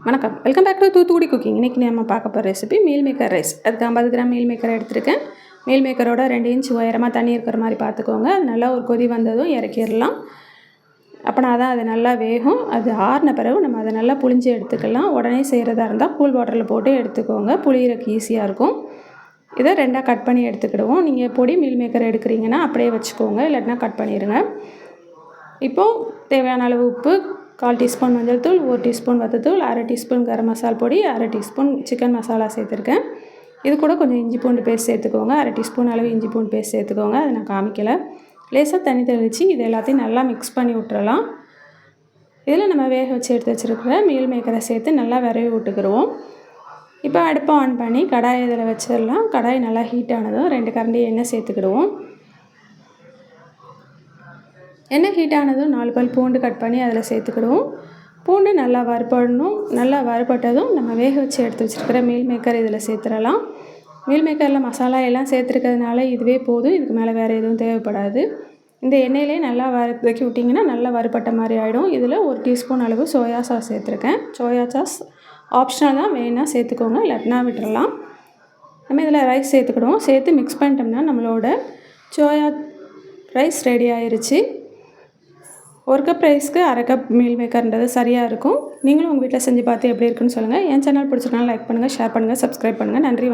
வணக்கம், welcome back to Thoothukudi cooking. இன்றைக்கி நம்ம பார்க்க போகிற ரெசிபி மீல் மேக்கர் ரைஸ். அதுக்கு 50 கிராம் மீல் மேக்கர் எடுத்திருக்கேன். மீல் மேக்கரோட 2 இன்ச் உயரமாக தண்ணி இருக்கிற மாதிரி பார்த்துக்கோங்க. அது நல்லா ஒரு கொதி வந்ததும் இறக்கிடலாம். அப்போனா தான் அது நல்லா வேகும். அது ஆறின பிறகு நம்ம அதை நல்லா புளிஞ்சு எடுத்துக்கலாம். உடனே செய்கிறதா இருந்தால் கூல் வாட்டரில் போட்டு எடுத்துக்கோங்க, புளியறக்கு ஈஸியாக இருக்கும். இதை 2ஆக கட் பண்ணி எடுத்துக்கிடுவோம். நீங்கள் பொடி மீல் மேக்கர் எடுக்கிறீங்கன்னா அப்படியே வச்சுக்கோங்க, இல்லாட்டினா கட் பண்ணிடுங்க. இப்போது தேவையான அளவு உப்பு, 1/4 டீஸ்பூன் மஞ்சள் தூள், 1 டீஸ்பூன் வத்தத்தூள், 1/2 டீஸ்பூன் கரம் மசால் பொடி, 1/2 டீஸ்பூன் சிக்கன் மசாலா சேர்த்துருக்கேன். இது கூட கொஞ்சம் இஞ்சி பூண்டு பேஸ்ட் சேர்த்துக்கோங்க. 1/2 டீஸ்பூன் அளவு இஞ்சி பூண்டு பேஸ்ட் சேர்த்துக்கோங்க. அதை நான் காமிக்கலை. லேசாக தண்ணி தெளித்து இது எல்லாத்தையும் நல்லா மிக்ஸ் பண்ணி விட்டுறலாம். இதில் நம்ம வேக வச்சு எடுத்து வச்சுருக்கிற மீல் மேக்கரை சேர்த்து நல்லா விரவி விட்டுக்கிடுவோம். இப்போ அடுப்பை ஆன் பண்ணி கடாயை இதில் வச்சிடலாம். கடாய் நல்லா ஹீட் ஆனதும் 2 கரண்டி எண்ணெய் சேர்த்துக்கிடுவோம். எண்ணெய் ஹீட் ஆனதும் 4 பல் பூண்டு கட் பண்ணி அதில் சேர்த்துக்கிடுவோம். பூண்டு நல்லா வறுபடணும். நல்லா வறுபட்டதும் நம்ம வேக வச்சு எடுத்து வச்சுருக்கிற மீல் மேக்கர் இதில் சேர்த்துடலாம். மீல் மேக்கரில் மசாலா எல்லாம் சேர்த்துருக்கிறதுனால இதுவே போதும். இதுக்கு மேலே வேறு எதுவும் தேவைப்படாது. இந்த எண்ணெயிலே நல்லா வதக்கி விட்டிங்கன்னா நல்லா வறுபட்ட மாதிரி ஆகிடும். இதில் 1 டீஸ்பூன் அளவு சோயா சாஸ் சேர்த்துருக்கேன். சோயா சாஸ் ஆப்ஷனல் தான், வேணால் சேர்த்துக்கோங்க, இல்லாட்டினா விட்டுறலாம். நம்ம இதில் ரைஸ் சேர்த்துக்கிடுவோம். சேர்த்து மிக்ஸ் பண்ணிட்டோம்னா நம்மளோட சோயா ரைஸ் ரெடி ஆயிடுச்சு. 1 கப் ரைஸ்க்கு 1/2 கப் மீல் மேக்கர்ன்றது சரியாக இருக்கும். நீங்களும் உங்கள் வீட்டில் செஞ்சு பார்த்து எப்படி இருக்குன்னு சொல்லுங்கள். என் சேனல் பிடிச்சிருக்கனால லைக் பண்ணுங்கள், ஷேர் பண்ணுங்கள், சப்ஸ்கிரைப் பண்ணுங்கள். நன்றி.